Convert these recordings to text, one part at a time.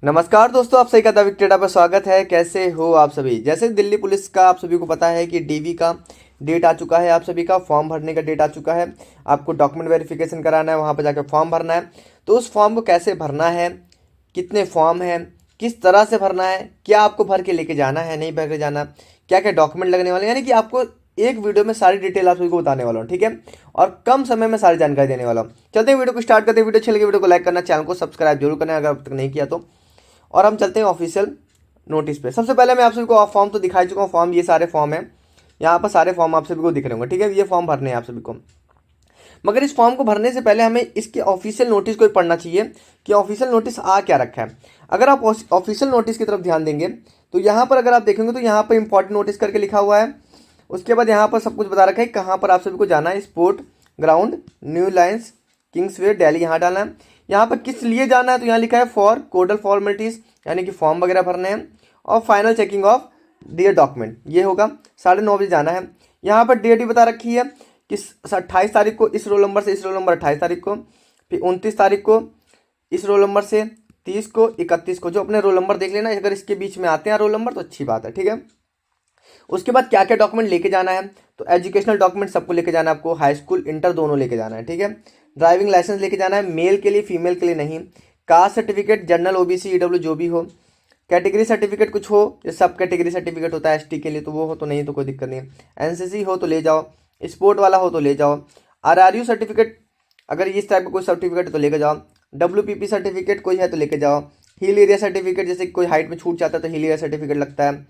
नमस्कार दोस्तों, आप सभी का द विक डेटा पर स्वागत है। कैसे हो आप सभी। जैसे दिल्ली पुलिस का आप सभी को पता है कि डीवी का डेट आ चुका है, आप सभी का फॉर्म भरने का डेट आ चुका है। आपको डॉक्यूमेंट वेरिफिकेशन कराना है, वहाँ पर जाकर फॉर्म भरना है। तो उस फॉर्म को कैसे भरना है, कितने फॉर्म हैं, किस तरह से भरना है, क्या आपको भर के लेके जाना है, नहीं भर के जाना, क्या क्या डॉक्यूमेंट लगने वाले हैं, यानी कि आपको एक वीडियो में सारी डिटेल आप सभी को बताने वाला हूँ, ठीक है। और कम समय में सारी जानकारी देने वाला हूँ। चलते हैं वीडियो को स्टार्ट करते हैं। वीडियो अच्छी लगी वीडियो को लाइक करना, चैनल को सब्सक्राइब जरूर करना अगर अब तक नहीं किया तो। और हम चलते हैं ऑफिशियल नोटिस पे। सबसे पहले मैं आप सभी को फॉर्म तो दिखा चुका हूँ। फॉर्म, ये सारे फॉर्म हैं, यहाँ पर सारे फॉर्म आप सभी को दिख रहे होंगे, ठीक है। ये फॉर्म भरने हैं आप सभी को। मगर इस फॉर्म को भरने से पहले हमें इसके ऑफिशियल नोटिस को पढ़ना चाहिए कि ऑफिशियल नोटिस आ क्या रखा है। अगर आप ऑफिशियल नोटिस की तरफ ध्यान देंगे तो यहाँ पर अगर आप देखेंगे तो यहाँ पर इंपॉर्टेंट नोटिस करके लिखा हुआ है। उसके बाद यहाँ पर सब कुछ बता रखा है कहाँ पर आप सभी को जाना है। Sport ground, new lines, Kingsway, Delhi, यहाँ डालना है। यहाँ पर किस लिए जाना है तो यहाँ लिखा है फॉर कोडल फॉर्मेलिटीज़, यानी कि फॉर्म वगैरह भरने हैं। और final checking of dear document, ये होगा 9:30 बजे जाना है। यहाँ पर डेट भी बता रखी है कि 28 तारीख को इस रोल नंबर से इस रोल नंबर 28 तारीख को, फिर 29 तारीख को इस रोल नंबर से, 30 को, 31 को। जो अपने रोल नंबर देख लेना, अगर इसके बीच में आते हैं रोल नंबर तो अच्छी बात है, ठीक है। उसके बाद क्या क्या डॉक्यूमेंट लेके जाना है तो एजुकेशनल डॉक्यूमेंट सबको लेके जाना है आपको, हाई स्कूल इंटर दोनों लेके जाना है, ठीक है। ड्राइविंग लाइसेंस लेके जाना है, मेल के लिए फीमेल के लिए नहीं। Caste certificate, general, OBC, EWS जो भी हो। कैटेगरी सर्टिफिकेट कुछ हो, जैसे सब कैटेगरी सर्टिफिकेट होता है एसटी के लिए, तो वो हो तो नहीं तो कोई दिक्कत नहीं है। एनसीसी हो तो ले जाओ, स्पोर्ट वाला हो तो ले जाओ। आरआरयू सर्टिफिकेट, अगर इस टाइप का कोई सर्टिफिकेट है तो लेके जाओ। डब्ल्यूपीपी सर्टिफिकेट कोई है तो लेके जाओ। हिल एरिया सर्टिफिकेट, जैसे कोई हाइट में छूट जाता है तो हिल एरिया सर्टिफिकेट लगता है।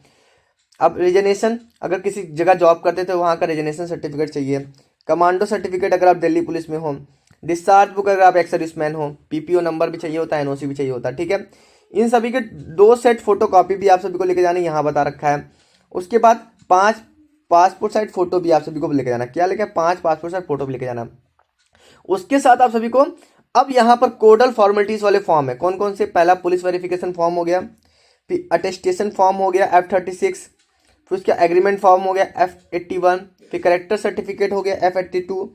अब रिजनेशन, अगर किसी जगह जॉब करते तो वहाँ का रिजनेशन सर्टिफिकेट चाहिए। कमांडो सर्टिफिकेट अगर आप दिल्ली पुलिस में हो। डिस्चार्ज बुक अगर आप एक्स सर्विसमैन हो। पीपीओ नंबर भी चाहिए होता है, एनओसी भी चाहिए होता है, ठीक है। इन सभी के 2 सेट फोटो कॉपी भी आप सभी को लेके जाना है, यहाँ बता रखा है। उसके बाद 5 पासपोर्ट साइज फोटो भी आप सभी को लेके जाना है। क्या लेके, 5 पासपोर्ट साइज फोटो भी लेके जाना है। उसके साथ आप सभी को अब यहाँ पर कोडल फॉर्मेलिटीज वाले फॉर्म है। कौन कौन से, पहला पुलिस वेरिफिकेशन फॉर्म हो गया, फिर अटेस्टेशन फॉर्म हो गया F36, फिर उसका एग्रीमेंट फॉर्म हो गया F81, फिर करेक्टर सर्टिफिकेट हो गया F82,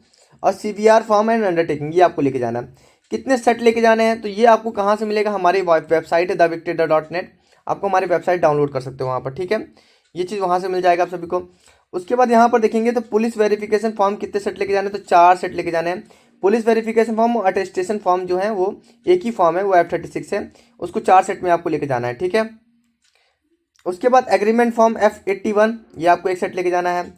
और CVR फॉर्म एंड अंडरटेकिंग, ये आपको लेके जाना है। कितने सेट लेके जाने हैं तो ये आपको कहाँ से मिलेगा, हमारी वेबसाइट है theviktrader.net। आपको हमारी वेबसाइट डाउनलोड कर सकते हो वहाँ पर, ठीक है। ये चीज़ वहाँ से मिल जाएगा आप सभी को। उसके बाद यहाँ पर देखेंगे तो पुलिस वेरिफिकेशन फॉर्म कितने सेट लेके जाने हैं तो 4 सेट लेके जाने हैं। पुलिस वेरिफिकेशन फॉर्म और अटेस्टेशन फॉर्म जो है वो एक ही फॉर्म है, वो F36 है। उसको 4 सेट में आपको लेके जाना है, ठीक है। उसके बाद एग्रीमेंट फॉर्म F81, ये आपको एक सेट लेके जाना है।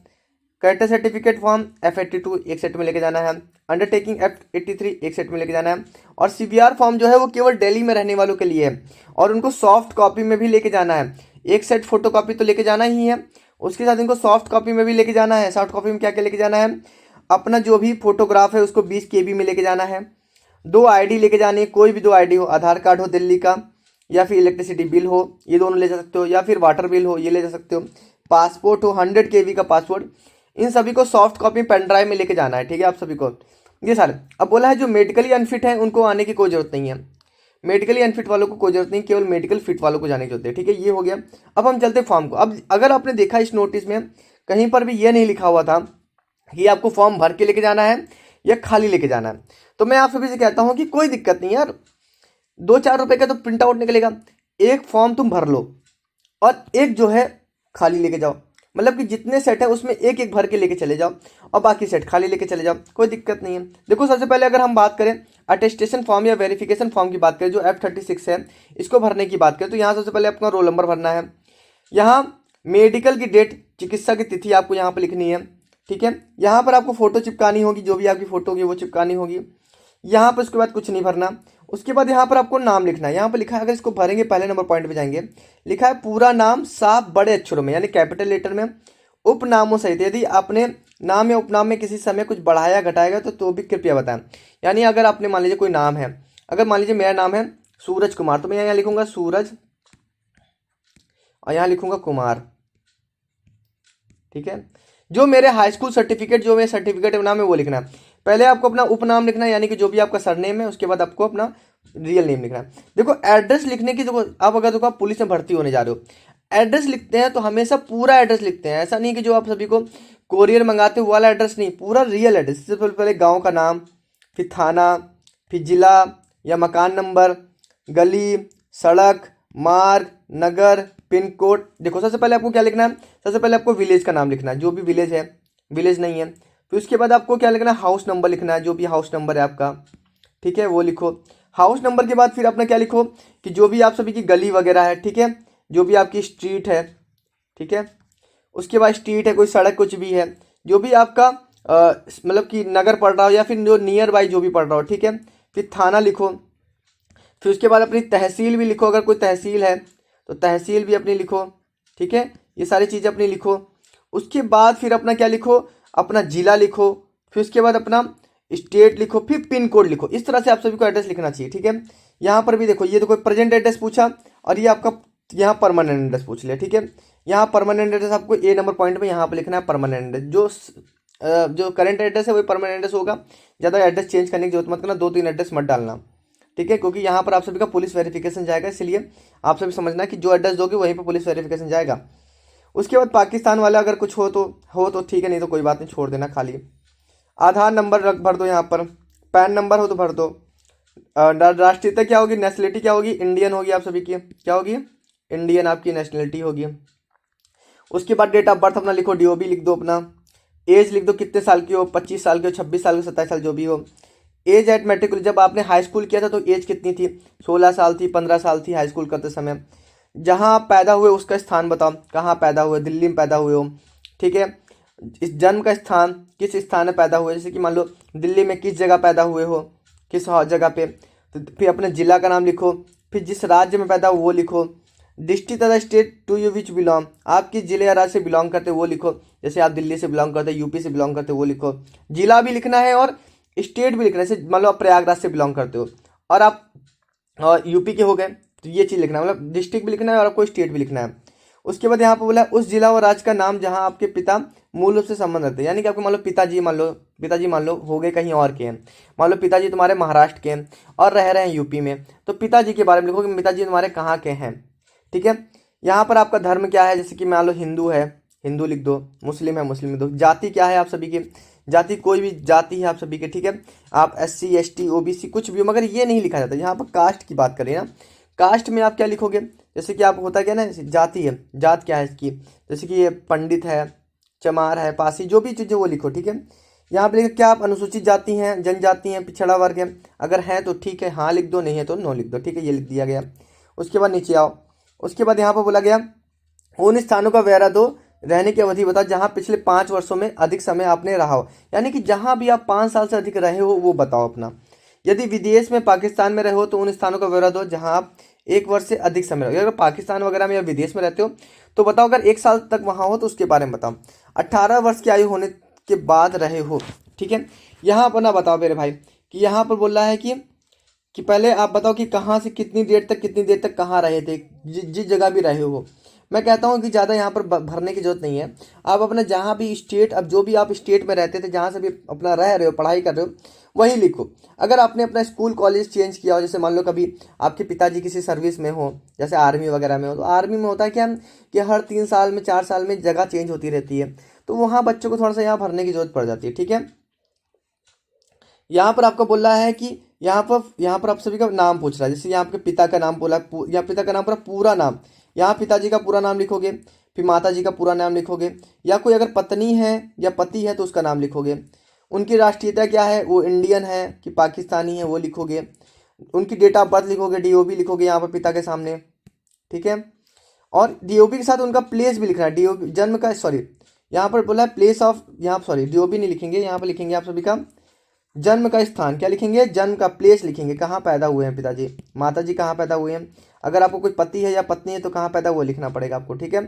कैरेक्टर सर्टिफिकेट फॉर्म F82 एक सेट में लेके जाना है। अंडरटेकिंग F83 एक सेट में लेके जाना है। और CVR फॉर्म जो है वो केवल दिल्ली में रहने वालों के लिए है, और उनको सॉफ्ट कॉपी में भी लेके जाना है। एक सेट फोटो कॉपी तो लेके जाना ही है, उसके साथ इनको सॉफ्ट कॉपी में भी लेके जाना है। सॉफ्ट कॉपी में क्या क्या लेके जाना है, अपना जो भी फोटोग्राफ है उसको 20 KB में लेके जाना है। 2 ID लेके जानी है, कोई भी 2 ID हो, आधार कार्ड हो दिल्ली का, या फिर इलेक्ट्रिसिटी बिल हो, ये दोनों ले जा सकते हो, या फिर वाटर बिल हो, ये ले जा सकते हो। पासपोर्ट हो, 100 KB का पासपोर्ट। इन सभी को सॉफ्ट कॉपी पेन ड्राइव में लेके जाना है, ठीक है आप सभी को, ये सारे। अब बोला है जो मेडिकली अनफिट है उनको आने की कोई जरूरत नहीं है। मेडिकली अनफिट वालों को कोई जरूरत नहीं, केवल मेडिकल फिट वालों को जाने की जरूरत है, ठीक है। ये हो गया। अब हम चलते फॉर्म को। अब अगर आपने देखा इस नोटिस में कहीं पर भी ये नहीं लिखा हुआ था कि आपको फॉर्म भर के लेके जाना है या खाली लेके जाना है, तो मैं आप सभी से कहता हूँ कि कोई दिक्कत नहीं यार, 2-4 रुपए का तो प्रिंट आउट निकलेगा। एक फॉर्म तुम भर लो और एक जो है खाली लेके जाओ, मतलब कि जितने सेट है उसमें एक एक भर के लेके चले जाओ और बाकी सेट खाली लेके चले जाओ, कोई दिक्कत नहीं है। देखो सबसे पहले अगर हम बात करें अटेस्टेशन फॉर्म या वेरिफिकेशन फॉर्म की बात करें, जो F36 है, इसको भरने की बात करें तो यहाँ सबसे पहले अपना रोल नंबर भरना है। यहाँ मेडिकल की डेट, चिकित्सा की तिथि आपको यहाँ पर लिखनी है, ठीक है। यहाँ पर आपको फोटो चिपकानी होगी, जो भी आपकी फोटो होगी वो चिपकानी होगी यहाँ पर। उसके बाद कुछ नहीं भरना। उसके बाद यहाँ पर आपको नाम लिखना है। यहाँ पर लिखा है, अगर इसको भरेंगे पहले नंबर पॉइंट पे जाएंगे, लिखा है पूरा नाम साफ बड़े अक्षरों में, यानी कैपिटल लेटर में, उपनामों सहित। यदि आपने नाम या उपनाम में किसी समय कुछ बढ़ाया घटाएगा तो भी कृपया बताएं। यानी अगर आपने मान लीजिए कोई नाम है, अगर मान लीजिए मेरा नाम है सूरज कुमार, तो मैं यहाँ लिखूंगा सूरज और यहाँ लिखूंगा कुमार, ठीक है। जो मेरे हाई स्कूल सर्टिफिकेट, जो मेरे सर्टिफिकेट नाम है वो लिखना है। पहले आपको अपना उपनाम लिखना है, यानी कि जो भी आपका सरनेम है, उसके बाद आपको अपना रियल नेम लिखना है। देखो एड्रेस लिखने की, देखो आप अगर देखो आप पुलिस में भर्ती होने जा रहे हो, एड्रेस लिखते हैं तो हमेशा पूरा एड्रेस लिखते हैं। ऐसा नहीं कि जो आप सभी को कोरियर मंगाते हो वाला एड्रेस नहीं, पूरा रियल एड्रेस। सबसे पहले गाँव का नाम, फिर थाना, फिर जिला या मकान नंबर, गली, सड़क, मार्ग, नगर, पिन कोड। देखो सबसे पहले आपको क्या लिखना है, सबसे पहले आपको विलेज का नाम लिखना है, जो भी विलेज है, विलेज नहीं है। फिर उसके बाद आपको क्या लिखना है, हाउस नंबर लिखना है, जो भी हाउस नंबर है आपका, ठीक है, वो लिखो। हाउस नंबर के बाद फिर अपना क्या लिखो कि जो भी आप सभी की गली वगैरह है, ठीक है, जो भी आपकी स्ट्रीट है, ठीक है, उसके बाद स्ट्रीट है, कोई सड़क कुछ भी है, जो भी आपका मतलब कि नगर पड़ रहा हो या फिर जो नियर बाई जो भी पड़ रहा हो, ठीक है। फिर थाना लिखो। फिर उसके बाद अपनी तहसील भी लिखो, अगर कोई तहसील है तो तहसील भी अपनी लिखो, ठीक है, ये सारी चीज़ें अपनी लिखो। उसके बाद फिर अपना क्या लिखो, अपना ज़िला लिखो। फिर उसके बाद अपना स्टेट लिखो, फिर पिन कोड लिखो। इस तरह से आप सभी को एड्रेस लिखना चाहिए, ठीक है। यहाँ पर भी देखो, ये देखो प्रेजेंट एड्रेस पूछा और ये आपका यहाँ परमानेंट एड्रेस पूछ लिया, ठीक है। यहाँ परमानेंट एड्रेस आपको ए नंबर पॉइंट में यहाँ पर लिखना है परमानेंट एड्रेस। जो करंट एड्रेस है वही परमानेंट एड्रेस होगा। ज़्यादा एड्रेस चेंज करने की जरूरत मत करना, 2-3 एड्रेस मत डालना, ठीक है, क्योंकि यहाँ पर आप सभी का पुलिस वेरिफिकेशन जाएगा, इसलिए आप सभी समझना कि जो एड्रेस दोगे वहीं पर पुलिस वेरिफिकेशन जाएगा। उसके बाद पाकिस्तान वाला अगर कुछ हो तो ठीक है, नहीं तो कोई बात नहीं, छोड़ देना खाली। आधार नंबर भर दो यहाँ पर, पैन नंबर हो तो भर दो। राष्ट्रीयता क्या होगी, नेशनलिटी क्या होगी, इंडियन होगी आप सभी की, क्या होगी, इंडियन आपकी नेशनलिटी होगी। उसके बाद डेट ऑफ बर्थ अपना लिखो, डीओबी लिख दो अपना। एज लिख दो, कितने साल की हो, 25 साल की हो, 26 साल की, 27 साल, जो भी हो। एज एट मेट्रिकुलेशन, जब आपने हाई स्कूल किया था तो एज कितनी थी, 16 साल थी, 15 साल थी हाई स्कूल करते समय। जहाँ आप पैदा हुए उसका स्थान बताओ, कहाँ पैदा हुए, दिल्ली में पैदा हुए हो, ठीक है। इस जन्म का स्थान, किस स्थान में पैदा हुए, जैसे कि मान लो दिल्ली में किस जगह पैदा हुए हो, किस जगह पे। तो फिर अपने जिला का नाम लिखो। फिर जिस राज्य में पैदा हो वो लिखो। डिस्ट्रिक्ट तथा state to you which belong, आप किस जिले या राज्य से बिलोंग करते हो वो लिखो। जैसे आप दिल्ली से बिलोंग करते हो, यूपी से बिलोंग करते हो, वो लिखो। जिला भी लिखना है और स्टेट भी लिखना है। जैसे मान लो आप प्रयागराज से बिलोंग करते हो और आप यूपी के हो गए, तो ये चीज़ लिखना है, मतलब डिस्ट्रिक्ट भी लिखना है और आपको स्टेट भी लिखना है। उसके बाद यहाँ पर बोला है उस जिला और राज्य का नाम जहाँ आपके पिता मूल रूप से संबंध रखते हैं, यानी कि आपको मान लो पिताजी मान लो हो गए कहीं और के हैं। मान लो पिताजी तुम्हारे महाराष्ट्र के हैं और रह रहे हैं यूपी में, तो पिताजी के बारे में लिखो कि पिताजी तुम्हारे कहाँ के हैं, ठीक है। यहाँ पर आपका धर्म क्या है, जैसे कि मान लो हिंदू है, हिंदू लिख दो, मुस्लिम है, मुस्लिम लिख दो। जाति क्या है आप सभी की, जाति कोई भी जाति है आप सभी के, ठीक है। आप SC ST OBC कुछ भी हो, मगर ये नहीं लिखा जाता। यहाँ पर कास्ट की बात करें ना, कास्ट में आप क्या लिखोगे, जैसे कि आप होता क्या ना, जाति है, जात क्या है इसकी, जैसे कि ये पंडित है, चमार है, पासी, जो भी चीज़ें वो लिखो, ठीक है। यहाँ पे लिखो क्या आप अनुसूचित जाति हैं, जनजाति हैं, पिछड़ा वर्ग है, अगर है तो ठीक है हाँ लिख दो, नहीं है तो नो लिख दो, ठीक है, ये लिख दिया गया। उसके बाद नीचे आओ। उसके बाद यहाँ पर बोला गया उन स्थानों का ब्यौरा दो, रहने की अवधि बताओ जहाँ पिछले 5 वर्षों में अधिक समय आपने रहा हो, यानी कि जहाँ भी आप 5 साल से अधिक रहे हो वो बताओ अपना। यदि विदेश में पाकिस्तान में रहे हो तो उन स्थानों का ब्यौरा दो जहाँ आप 1 वर्ष से अधिक समय रहो। अगर पाकिस्तान वगैरह में या विदेश में रहते हो तो बताओ, अगर 1 साल तक वहाँ हो तो उसके बारे में बताओ। 18 वर्ष की आयु होने के बाद रहे हो, ठीक है। यहाँ पर ना बताओ मेरे भाई कि यहाँ पर बोल रहा है कि पहले आप बताओ कि कहाँ से कितनी देर तक कहाँ रहे थे, जिस जगह भी रहे हो। मैं कहता हूँ कि ज़्यादा यहाँ पर भरने की जरूरत नहीं है। आप अपना जहाँ भी स्टेट, अब जो भी आप स्टेट में रहते थे, जहाँ से भी अपना रह रहे हो, पढ़ाई कर रहे हो, वही लिखो। अगर आपने अपना स्कूल कॉलेज चेंज किया हो, जैसे मान लो कभी आपके पिताजी किसी सर्विस में हो, जैसे आर्मी वगैरह में हो, तो आर्मी में होता है क्या कि हर 3 साल में 4 साल में जगह चेंज होती रहती है, तो वहाँ बच्चों को थोड़ा सा यहाँ भरने की जरूरत पड़ जाती है, ठीक है। यहाँ पर आपको बोल रहा है कि यहाँ पर आप सभी का नाम पूछ रहा है। जैसे यहाँ आपके पिता का नाम बोला, यहाँ पिता का नाम पूरा नाम, यहाँ पिताजी का पूरा नाम लिखोगे, फिर माता जी का पूरा नाम लिखोगे, या कोई अगर पत्नी है या पति है तो उसका नाम लिखोगे। उनकी राष्ट्रीयता क्या है, वो इंडियन है कि पाकिस्तानी है वो लिखोगे। उनकी डेट ऑफ बर्थ लिखोगे, DOB लिखोगे यहाँ पर पिता के सामने, ठीक है। और DOB के साथ उनका प्लेस भी लिखना है, DOB जन्म का, सॉरी यहाँ पर बोला है प्लेस ऑफ, यहाँ सॉरी DOB नहीं लिखेंगे, यहाँ पर लिखेंगे आप सभी का जन्म का स्थान, क्या लिखेंगे, जन्म का प्लेस लिखेंगे, कहाँ पैदा हुए हैं पिताजी, माताजी कहाँ पैदा हुए हैं। अगर आपको कोई पति है या पत्नी है तो कहाँ पैदा हुआ लिखना पड़ेगा आपको, ठीक है।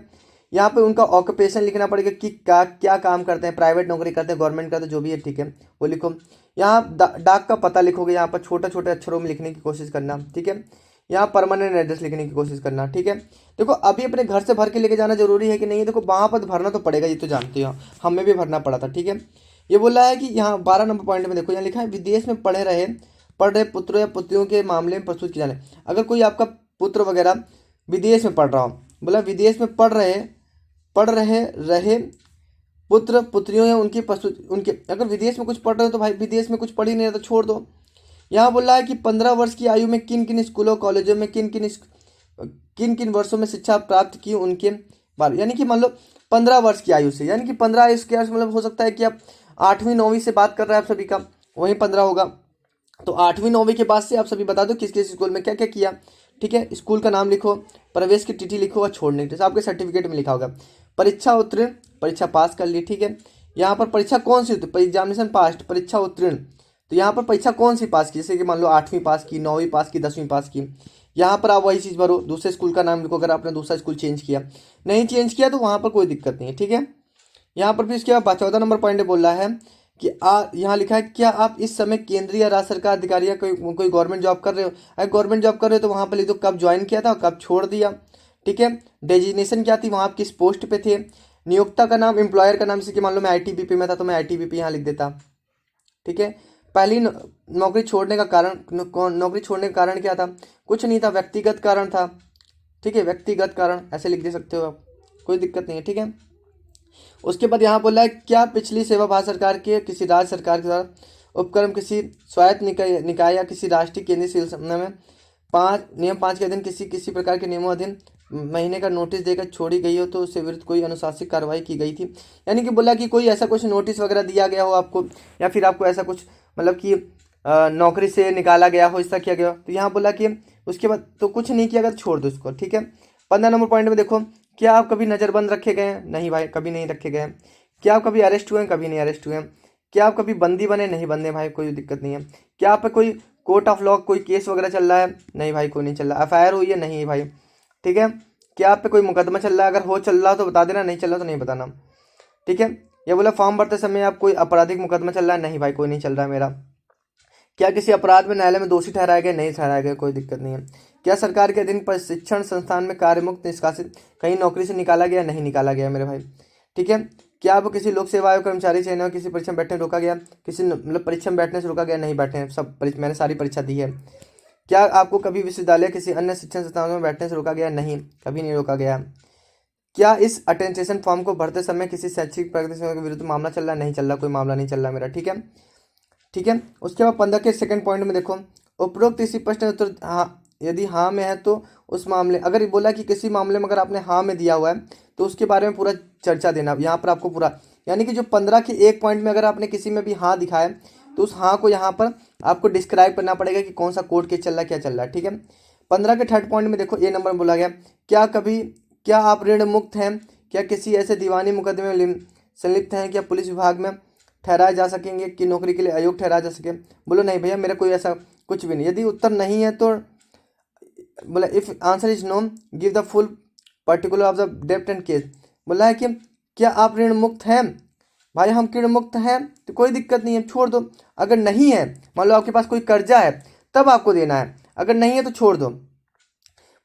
यहाँ पे उनका ऑक्यूपेशन लिखना पड़ेगा कि क्या काम करते हैं, प्राइवेट नौकरी करते हैं, गवर्नमेंट करते हैं, जो भी है, ठीक है, वो लिखो। यहाँ डाक का पता लिखोगे, यहाँ पर छोटे छोटे अक्षरों में लिखने की कोशिश करना, ठीक है। यहाँ परमानेंट एड्रेस लिखने की कोशिश करना, ठीक है। देखो अभी अपने घर से भर के लेके जाना जरूरी है कि नहीं, देखो वहाँ पर भरना तो पड़ेगा, ये तो जानते हो, हमें भी भरना पड़ा था, ठीक है। ये बोल रहा है कि यहाँ 12 नंबर पॉइंट में देखो, यहाँ लिखा है विदेश में पढ़ रहे पुत्रों या पुत्रियों के मामले में प्रस्तुत किया जाने। अगर कोई आपका पुत्र वगैरह विदेश में पढ़ रहा हो, बोला विदेश में पढ़ रहे पुत्र पुत्रियों या उनकी प्रस्तुत, उनके अगर विदेश में कुछ पढ़ रहे हो तो भाई विदेश में कुछ पढ़ ही नहीं रहा तो छोड़ दो। यहाँ बोल रहा है कि 15 वर्ष की आयु में किन किन स्कूलों कॉलेजों में किन किन किन किन वर्षों में शिक्षा प्राप्त की उनके बारे, यानी कि मान लो 15 वर्ष की आयु से, यानी कि 15 इसके मतलब हो सकता है कि आप 8वीं 9वीं से बात कर रहे हैं आप सभी का, वहीं 15 होगा। तो 8वीं 9वीं के बाद से आप सभी बता दो किस किस स्कूल में क्या क्या किया। ठीक है, स्कूल का नाम लिखो, प्रवेश की तिथि लिखो और छोड़ने की, जैसे आपके सर्टिफिकेट में लिखा होगा परीक्षा उत्तीर्ण, परीक्षा पास कर ली। ठीक है, यहाँ पर परीक्षा कौन सी होती है, एग्जामिनेशन पास, परीक्षा उत्तीर्ण, तो यहाँ पर परीक्षा कौन सी पास की, जैसे कि मान लो 8वीं पास की, 9वीं पास की, 10वीं पास की। यहाँ पर आप वही चीज़ भरो, दूसरे स्कूल का नाम लिखो, अगर आपने दूसरा स्कूल चेंज किया, नहीं चेंज किया तो वहाँ पर कोई दिक्कत नहीं है। ठीक है, यहाँ पर भी इसके बाद 14 नंबर पॉइंट बोल रहा है कि यहाँ लिखा है क्या आप इस समय केंद्रीय या राज्य सरकार अधिकारी या कोई गवर्नमेंट जॉब कर रहे हो। अगर गवर्नमेंट जॉब कर रहे हो तो वहाँ पर लिख दो कब ज्वाइन किया था और कब छोड़ दिया। ठीक है, डेजिग्नेशन क्या थी, वहाँ आप किस पोस्ट पे थे, नियोक्ता का नाम, एम्प्लॉयर का नाम, जैसे कि मान लो मैं आईटीबीपी में था तो मैं आईटीबीपी यहाँ लिख देता। ठीक है, पहली नौकरी छोड़ने का कारण, नौकरी छोड़ने का कारण क्या था, कुछ नहीं था, व्यक्तिगत कारण था। ठीक है, व्यक्तिगत कारण ऐसे लिख दे सकते हो आप, कोई दिक्कत नहीं है। ठीक है, उसके बाद यहाँ बोला है क्या पिछली सेवा भारत सरकार के किसी राज्य सरकार के द्वारा उपक्रम किसी स्वायत्त निकाय या किसी राष्ट्रीय केंद्रीय सिविल सेवा में 5 नियम 5 के अधीन किसी किसी प्रकार के नियमों अधीन महीने का नोटिस देकर छोड़ी गई हो तो उससे विरुद्ध कोई अनुशासनिक कार्रवाई की गई थी। यानी कि बोला कि कोई ऐसा कुछ नोटिस वगैरह दिया गया हो आपको, या फिर आपको ऐसा कुछ मतलब कि नौकरी से निकाला गया हो, ऐसा किया गया हो, तो यहाँ बोला कि उसके बाद तो कुछ नहीं किया अगर छोड़ दो इसको। ठीक है, 15 नंबर पॉइंट में देखो, क्या आप कभी नज़रबंद रखे गए हैं, नहीं भाई कभी नहीं रखे गए हैं। क्या आप कभी अरेस्ट हुए हैं, कभी नहीं अरेस्ट हुए हैं। क्या आप कभी बंदी बने, नहीं बंदे भाई, कोई दिक्कत नहीं है। क्या आप पे कोई कोर्ट ऑफ लॉ कोई केस वगैरह चल रहा है, नहीं भाई कोई नहीं चल रहा। एफआईआर हुई है, नहीं भाई। ठीक है, क्या आप पे कोई मुकदमा चल रहा है, अगर हो चल रहा हो तो बता देना, नहीं चल रहा तो नहीं बताना। ठीक है, ये बोला फॉर्म भरते समय आप कोई आपराधिक मुकदमा चल रहा है, नहीं भाई कोई नहीं चल रहा है मेरा। क्या किसी अपराध में न्यायालय में दोषी ठहराया गया, नहीं ठहराया गया, कोई दिक्कत नहीं है। क्या सरकार के अधीन प्रशिक्षण संस्थान में कार्यमुक्त निष्कासित कहीं नौकरी से निकाला गया, नहीं निकाला गया मेरे भाई। ठीक है, क्या आपको किसी लोक सेवा आयोग कर्मचारी चयन में किसी परीक्षा में बैठने रोका गया, किसी मतलब परीक्षा में बैठने से रोका गया, नहीं बैठे, सब मैंने सारी परीक्षा दी है। क्या आपको कभी विश्वविद्यालय किसी अन्य शिक्षण संस्थान में बैठने से रोका गया, नहीं कभी नहीं रोका गया। क्या इस अटेंशन फॉर्म को भरते समय किसी शैक्षिक प्रगति के विरुद्ध मामला चल रहा है, नहीं चल रहा, कोई मामला नहीं चल रहा मेरा। ठीक है, ठीक है, उसके बाद 15 के सेकंड पॉइंट में देखो, उपरोक्त इसी प्रश्न उत्तर हाँ यदि हाँ में है तो उस मामले, अगर बोला कि किसी मामले में अगर आपने हाँ में दिया हुआ है तो उसके बारे में पूरा चर्चा देना। यहाँ पर आपको पूरा, यानी कि जो 15 के एक पॉइंट में अगर आपने किसी में भी हाँ दिखाया है तो उस हाँ को यहाँ पर आपको डिस्क्राइब करना पड़ेगा कि कौन सा कोर्ट केस चल रहा है, क्या चल रहा है। ठीक है, 15 के थर्ड पॉइंट में देखो, ए नंबर में बोला गया क्या आप ऋण मुक्त हैं, क्या किसी ऐसे दीवानी मुकदमे में संलिप्त हैं, क्या पुलिस विभाग में ठहराए जा सकेंगे कि नौकरी के लिए अयोग्य ठहराया जा सके। बोलो नहीं भैया मेरा कोई ऐसा कुछ भी नहीं। यदि उत्तर नहीं है तो बोला if answer is no give the full particular of the dept and case. बोला है कि क्या आप ऋण मुक्त हैं, भाई हम ऋण मुक्त हैं तो कोई दिक्कत नहीं है, छोड़ दो। अगर नहीं है, मान लो आपके पास कोई कर्जा है तब आपको देना है, अगर नहीं है तो छोड़ दो।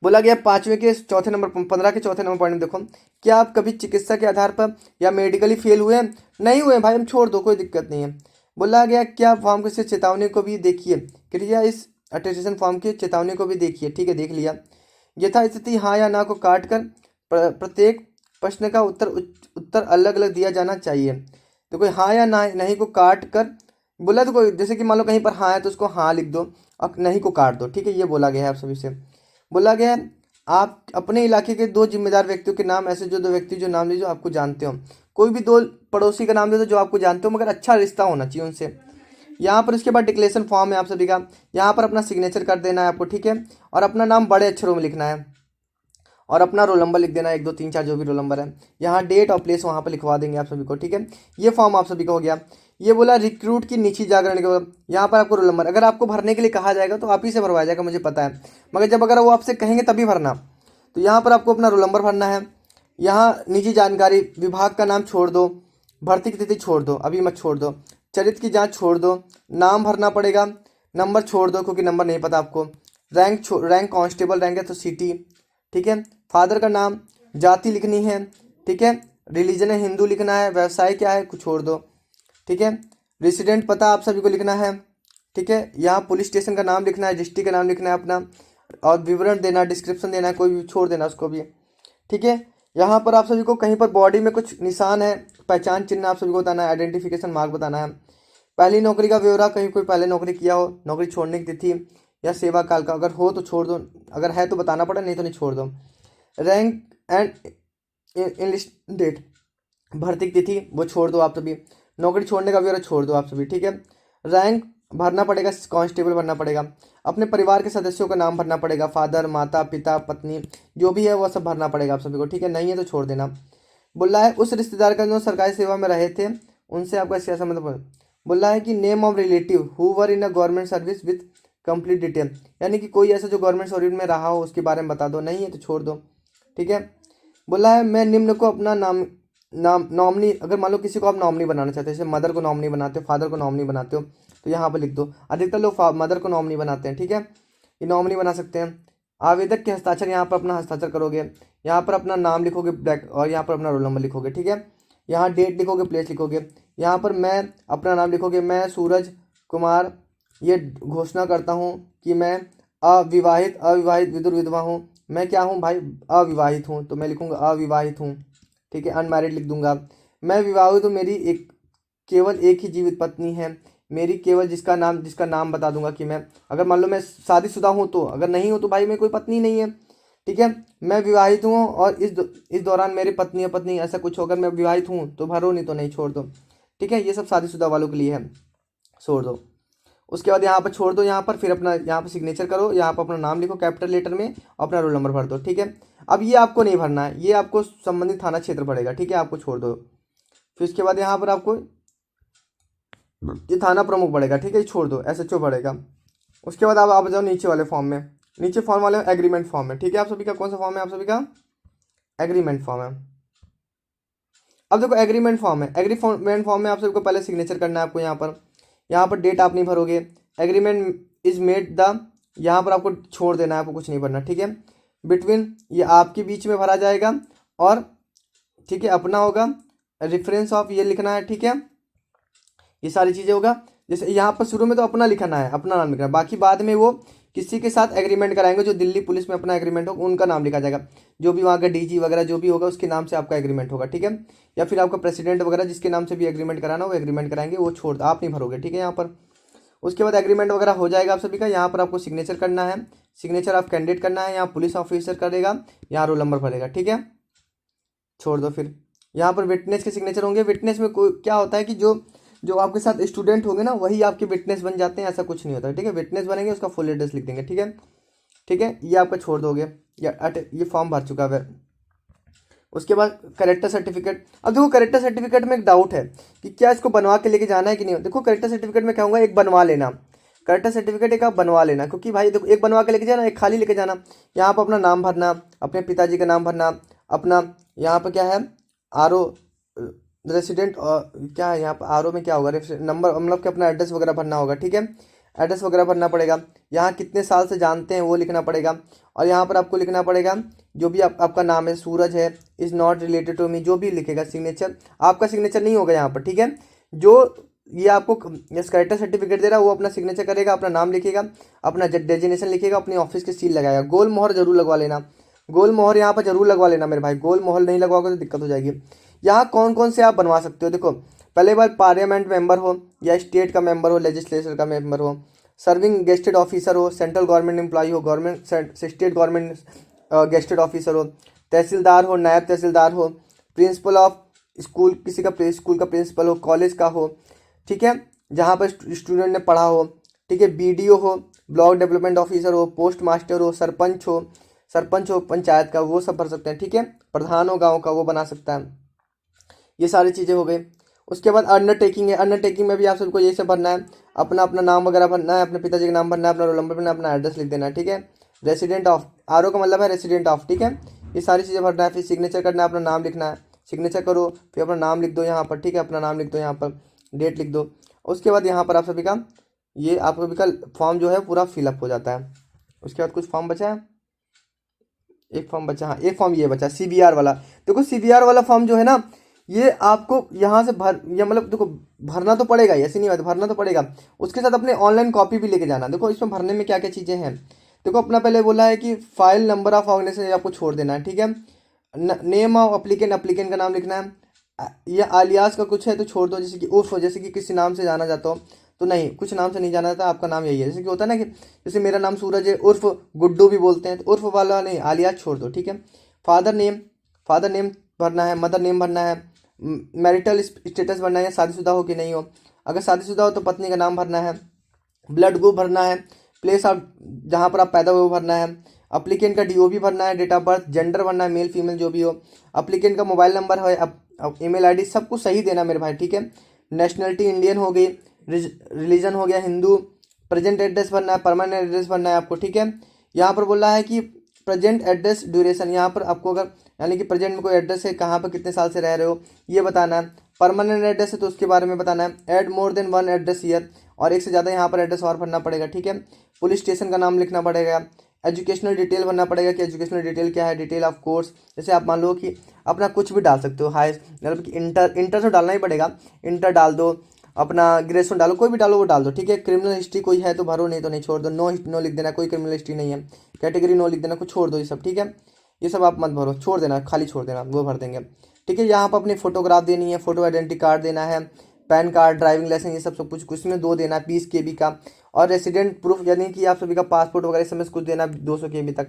बोला गया 5वें के चौथे नंबर 15 के चौथे नंबर पॉइंट में देखो, क्या आप कभी चिकित्सा के आधार पर या मेडिकली फेल हुए हैं, नहीं हुए भाई हम छोड़ दो, कोई दिक्कत नहीं है। बोला गया क्या फॉर्म की चेतावनी को भी देखिए, कृपया इस अटेस्टेशन फॉर्म की चेतावनी को भी देखिए। ठीक है, देख लिया। यथा स्थिति हाँ या ना को काट कर प्रत्येक प्रश्न का उत्तर अलग अलग दिया जाना चाहिए। तो कोई हाँ या ना नहीं को काट कर बोला, तो कोई जैसे कि मान लो कहीं पर हाँ है तो उसको हाँ लिख दो और नहीं को काट दो। ठीक है, ये बोला गया है आप सभी से। बोला गया है आप अपने इलाके के 2 जिम्मेदार व्यक्तियों के नाम, ऐसे जो 2 व्यक्ति जो नाम लीजिए जो आपको जानते हो, कोई भी 2 पड़ोसी का नाम दे दो जो आपको जानते हो मगर अच्छा रिश्ता होना चाहिए उनसे। यहाँ पर उसके बाद डिक्लेरेशन फॉर्म है आप सभी का, यहाँ पर अपना सिग्नेचर कर देना है आपको। ठीक है, और अपना नाम बड़े अक्षरों में लिखना है और अपना रोल नंबर लिख देना है, 1 2 3 4 जो भी रोल नंबर है। यहाँ डेट और प्लेस वहाँ पर लिखवा देंगे आप सभी को। ठीक है, ये फॉर्म आप सभी का हो गया। ये बोला रिक्रूट की निजी जागरण के, यहाँ पर आपको रोल नंबर, अगर आपको भरने के लिए कहा जाएगा तो आप ही से भरवाया जाएगा मुझे पता है, मगर जब अगर वो आपसे कहेंगे तभी भरना। तो यहाँ पर आपको अपना रोल नंबर भरना है। यहाँ निजी जानकारी, विभाग का नाम छोड़ दो, भर्ती की तिथि छोड़ दो, अभी मत छोड़ दो, चरित्र की जांच छोड़ दो, नाम भरना पड़ेगा, नंबर छोड़ दो क्योंकि नंबर नहीं पता आपको, रैंक कांस्टेबल रैंक है तो सिटी। ठीक है, फादर का नाम, जाति लिखनी है। ठीक है, रिलीजन है हिंदू लिखना है, व्यवसाय क्या है कुछ छोड़ दो। ठीक है, रेसिडेंट पता आप सभी को लिखना है। ठीक है, यहाँ पुलिस स्टेशन का नाम लिखना है, डिस्ट्रिक्ट का नाम लिखना है अपना, और विवरण देना, डिस्क्रिप्शन देना है, कोई भी छोड़ देना उसको भी। ठीक है, यहाँ पर आप सभी को कहीं पर बॉडी में कुछ निशान है, पहचान चिन्ह आप सभी को बताना है, आइडेंटिफिकेशन मार्क बताना है। पहली नौकरी का ब्यौरा, कहीं कोई पहले नौकरी किया हो, नौकरी छोड़ने की तिथि, या सेवा काल का, अगर हो तो छोड़ दो, अगर है तो बताना पड़ा, नहीं तो नहीं छोड़ दो। रैंक एंड इनलिस्ट डेट, भर्ती की तिथि वो छोड़ दो आप सभी। नौकरी छोड़ने का ब्यौरा छोड़ दो आप सभी, ठीक है। रैंक भरना पड़ेगा, कांस्टेबल भरना पड़ेगा। अपने परिवार के सदस्यों का नाम भरना पड़ेगा, फादर, माता, पिता, पत्नी, जो भी है वो सब भरना पड़ेगा आप सभी को, ठीक है। नहीं है तो छोड़ देना। बोल रहा है उस रिश्तेदार का जो सरकारी सेवा में रहे थे उनसे आपका क्या संबंध है। बोल रहा है कि name of relative who were in a government service with complete detail, यानी कि कोई ऐसा जो गवर्नमेंट सर्विस में रहा हो उसके बारे में बता दो। नहीं है तो छोड़ दो, ठीक है। बोला है मैं निम्न को अपना नाम नॉमिनी, अगर मान लो किसी को आप नॉमिनी बनाना चाहते हो, जैसे मदर को नॉमिनी बनाते हो, फादर को नॉमिनी बनाते हो, तो यहाँ पर लिख दो। अधिकतर लोग मदर को नॉमिनी बनाते हैं, ठीक है, ये नॉमिनी बना सकते हैं। आवेदक के हस्ताक्षर, यहाँ पर अपना हस्ताक्षर करोगे, यहाँ पर अपना नाम लिखोगे ब्लैक, और यहाँ पर अपना रोल नंबर लिखोगे, ठीक है। यहाँ डेट लिखोगे, प्लेस लिखोगे, यहाँ पर मैं अपना नाम लिखोगे, मैं सूरज कुमार ये घोषणा करता हूँ कि मैं अविवाहित विधुर विधवा हूँ। मैं क्या हूँ भाई, अविवाहित हूँ, तो मैं लिखूंगा अविवाहित हूँ, ठीक है। अनमैरिड लिख दूंगा। मैं विवाहित हूँ, मेरी केवल एक ही जीवित पत्नी है, मेरी केवल जिसका नाम बता दूंगा कि मैं, अगर मान लो मैं शादीशुदा हूँ तो, अगर नहीं हूँ तो भाई मेरी कोई पत्नी नहीं है, ठीक है। मैं विवाहित हूँ और इस दौरान मेरी पत्नी ऐसा कुछ हो, अगर मैं विवाहित हूँ तो भरो, नहीं तो नहीं, छोड़ दो, ठीक है। ये सब शादीशुदा वालों के लिए है, छोड़ दो। उसके बाद यहाँ पर छोड़ दो, यहाँ पर फिर अपना यहाँ पर सिग्नेचर करो, यहाँ पर अपना नाम लिखो कैपिटल लेटर में, अपना रोल नंबर भर दो, ठीक है। अब ये आपको नहीं भरना है, ये आपको संबंधित थाना क्षेत्र पड़ेगा, ठीक है, आपको छोड़ दो। फिर उसके बाद यहाँ पर आपको ये थाना प्रमुख पड़ेगा, ठीक है, ये छोड़ दो, एसएचओ पड़ेगा। उसके बाद आप जाओ नीचे वाले फॉर्म में, नीचे फॉर्म वाले एग्रीमेंट फॉर्म है, ठीक है। आप सभी का कौन सा फॉर्म है, आप सभी का एग्रीमेंट फॉर्म है। अब देखो एग्रीमेंट फॉर्म है, एग्रीमेंट फॉर्म में आप सबको पहले सिग्नेचर करना है आपको, यहाँ पर डेट आप नहीं भरोगे। एग्रीमेंट इज मेड द, यहाँ पर आपको छोड़ देना है, आपको कुछ नहीं भरना, ठीक है। बिटवीन ये आपके बीच में भरा जाएगा, और ठीक है अपना होगा, रेफरेंस ऑफ ये लिखना है, ठीक है, ये सारी चीज़ें होगा। जैसे यहाँ पर शुरू में तो अपना लिखना है, अपना नाम लिखना है, बाकी बाद में वो किसी के साथ एग्रीमेंट कराएंगे, जो दिल्ली पुलिस में अपना एग्रीमेंट होगा उनका नाम लिखा जाएगा, जो भी वहाँ का डीजी वगैरह जो भी होगा उसके नाम से आपका एग्रीमेंट होगा, ठीक है। या फिर आपका प्रेसिडेंट वगैरह जिसके नाम से भी एग्रीमेंट कराना वो एग्रीमेंट कराएंगे, वो छोड़ आप नहीं भरोगे, ठीक है यहाँ पर। उसके बाद एग्रीमेंट वगैरह हो जाएगा आप सभी का, यहाँ पर आपको सिग्नेचर करना है, सिग्नेचर आप कैंडिडेट करना है, यहाँ पुलिस ऑफिसर करेगा, यहाँ रोल नंबर भरेगा, ठीक है, छोड़ दो। फिर यहाँ पर विटनेस के सिग्नेचर होंगे। विटनेस में कोई क्या होता है कि जो आपके साथ स्टूडेंट होंगे ना वही आपके विटनेस बन जाते हैं, ऐसा कुछ नहीं होता, ठीक है। विटनेस बनेंगे, उसका फुल एड्रेस लिख देंगे, ठीक है, ठीक है। ये आपका छोड़ दोगे, ये फॉर्म भर चुका है। उसके बाद करेक्टर सर्टिफिकेट। अब देखो करेक्टर सर्टिफिकेट में एक डाउट है कि क्या इसको बनवा के लेके जाना है कि नहीं। देखो करेक्टर सर्टिफिकेट में क्या होगा, एक बनवा लेना, करेक्टर सर्टिफिकेट एक आप बनवा लेना, क्योंकि भाई देखो एक बनवा के लेके जाना, एक खाली लेके जाना। यहाँ पर अपना नाम भरना, अपने पिताजी का नाम भरना, अपना यहाँ पर क्या है आरओ रेसिडेंट, और क्या है यहाँ पर आरओ में क्या होगा नंबर, मतलब कि अपना एड्रेस वगैरह भरना होगा, ठीक है, एड्रेस वगैरह भरना पड़ेगा। यहाँ कितने साल से जानते हैं वो लिखना पड़ेगा, और यहाँ पर आपको लिखना पड़ेगा जो भी आपका नाम है, सूरज है, is not related to me, जो भी लिखेगा सिग्नेचर, आपका सिग्नेचर नहीं होगा यहाँ पर, ठीक है। जो ये आपको करेक्टर सर्टिफिकेट दे रहा है वो अपना सिग्नेचर करेगा, अपना नाम लिखेगा, अपना डेजिग्नेशन लिखेगा, अपनी ऑफिस की सील लगाएगा। गोल मोहर जरूर लगवा लेना, गोल मोहर यहाँ पर जरूर लगवा लेना मेरे भाई, गोल मोहर नहीं लगवाओगे तो दिक्कत हो जाएगी। यहाँ कौन कौन से आप बनवा सकते हो, देखो पहले बार पार्लियामेंट मेंबर हो, या स्टेट का मेंबर हो, लेजिस्लेचर का मेंबर हो, सर्विंग गेस्टेड ऑफिसर हो, सेंट्रल गवर्नमेंट एम्प्लॉय हो, government state government gazetted officer हो, तहसीलदार हो, नायब तहसीलदार हो, प्रिंसिपल ऑफ स्कूल, किसी का स्कूल का प्रिंसिपल हो, कॉलेज का हो, ठीक है, जहाँ पर स्टूडेंट ने पढ़ा हो, ठीक है, बीडीओ हो, ब्लॉक डेवलपमेंट ऑफिसर हो, पोस्ट मास्टर हो, सरपंच हो पंचायत का, वो सब भर सकते हैं, ठीक है। प्रधान हो गाँव का, वो बना सकता है। ये सारी चीज़ें हो गई। उसके बाद अंडरटेकिंग है, अंडरटेकिंग में भी आप सबको यही सब भरना है, अपना अपना नाम वगैरह भरना है, अपने पिताजी का नाम भरना है, अपना रोल नंबर भरना है, अपना एड्रेस लिख देना है, ठीक है। रेसिडेंट ऑफ, आरओ का मतलब है रेसिडेंट ऑफ, ठीक है। ये सारी चीज़ें भरना है, फिर सिग्नेचर करना है, अपना नाम लिखना है, सिग्नेचर करो, फिर अपना नाम लिख दो यहाँ पर, ठीक है, अपना नाम लिख दो यहाँ पर, डेट लिख दो। उसके बाद यहाँ पर आप सभी का ये आप सभी का फॉर्म जो है पूरा फिलअप हो जाता है। उसके बाद कुछ फॉर्म बचा है, एक फॉर्म बचा, हाँ एक फॉर्म ये बचा सीबीआर वाला। देखो सीबीआर वाला फॉर्म जो है ना, ये आपको यहाँ से या मतलब देखो भरना तो पड़ेगा, ऐसी नहीं बात, भरना तो पड़ेगा, उसके साथ अपने ऑनलाइन कॉपी भी लेके जाना। देखो इसमें भरने में क्या क्या चीज़ें हैं, देखो अपना पहले बोला है कि फाइल नंबर ऑफ ऑर्गेनाइजेशन आपको छोड़ देना है, ठीक है। नेम ऑफ अप्लीकेंट का नाम लिखना है, या आलियास का कुछ है तो छोड़ दो, जैसे कि उर्फ हो, जैसे कि किसी नाम से जाना जाता हो, तो नहीं, कुछ नाम से नहीं जाना था, आपका नाम यही है। जैसे कि होता है ना कि जैसे मेरा नाम सूरज है, उर्फ गुड्डू भी बोलते हैं, तो उर्फ वाला नहीं, आलियाज छोड़ दो, ठीक है। फादर नेम भरना है, मदर नेम भरना है, मैरिटल स्टेटस भरना है, शादीशुदा हो कि नहीं हो। अगर शादीशुदा हो तो पत्नी का नाम भरना है, ब्लड ग्रुप भरना है, प्लेस ऑफ जहाँ पर आप पैदा हुए वो भरना है, अप्लीकेंट का डीओबी भरना है, डेट ऑफ बर्थ, जेंडर भरना है, मेल फीमेल जो भी हो, अप्लीकेंट का मोबाइल नंबर है, अब ईमेल आईडी, सब कुछ सही देना मेरे भाई, ठीक है। नेशनलिटी इंडियन हो गई, रिलीजन हो गया हिंदू, प्रेजेंट एड्रेस भरना है, परमानेंट एड्रेस भरना है आपको, ठीक है। यहाँ पर बोला है कि प्रेजेंट एड्रेस ड्यूरेशन, यहाँ पर आपको अगर यानी कि प्रेजेंट में कोई एड्रेस है, कहाँ पर कितने साल से रह रहे हो ये बताना है। परमानेंट एड्रेस है तो उसके बारे में बताना है। Add more than one address year, और एक से ज़्यादा यहाँ पर एड्रेस और भरना पड़ेगा, ठीक है। पुलिस स्टेशन का नाम लिखना पड़ेगा। एजुकेशनल डिटेल भरना पड़ेगा कि एजुकेशनल डिटेल क्या है, डिटेल ऑफ कोर्स, जैसे आप मान लो कि अपना कुछ भी डाल सकते हो, हाई मतलब कि इंटर तो डालना ही पड़ेगा, इंटर डाल दो, अपना ग्रेजुएशन डालो, कोई भी डालो वो डाल दो, ठीक है। क्रिमिनल हिस्ट्री कोई है तो भरो, नहीं तो नहीं छोड़ दो। नो लिख देना, कोई क्रिमिनल हिस्ट्री नहीं है। कैटेगरी नो लिख देना, कुछ छोड़ दो ये सब, ठीक है। ये सब आप मत भरो, छोड़ देना, खाली छोड़ देना, वो भर देंगे, ठीक है। यहाँ पर अपनी फोटोग्राफ देनी है, फोटो आइडेंटिटी कार्ड देना है, पैन कार्ड, ड्राइविंग लाइसेंस, ये सब कुछ कुछ में 2 देना, 20 KB का। और रेसिडेंट प्रूफ यानी कि आप सभी का पासपोर्ट वगैरह समय कुछ देना 200 KB तक।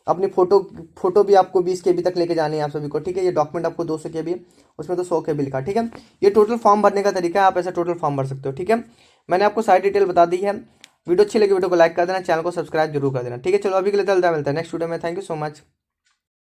अपनी फोटो भी आपको 20 KB तक लेके जानी है आप सभी को, ठीक है। ये डॉक्यूमेंट आपको 200 KB, उसमें तो 100 KB लिखा, ठीक है। ये टोटल फॉर्म भरने का तरीका है, आप ऐसा टोटल फॉर्म भर सकते हो, ठीक है। मैंने आपको सारी डिटेल बता दी है। वीडियो अच्छी लगी वीडियो को लाइक कर देना, चैनल को सब्सक्राइब जरूर कर देना, ठीक है। चलो अभी के लिए चलता है, मिलता है नेक्स्ट वीडियो में। Thank you so much.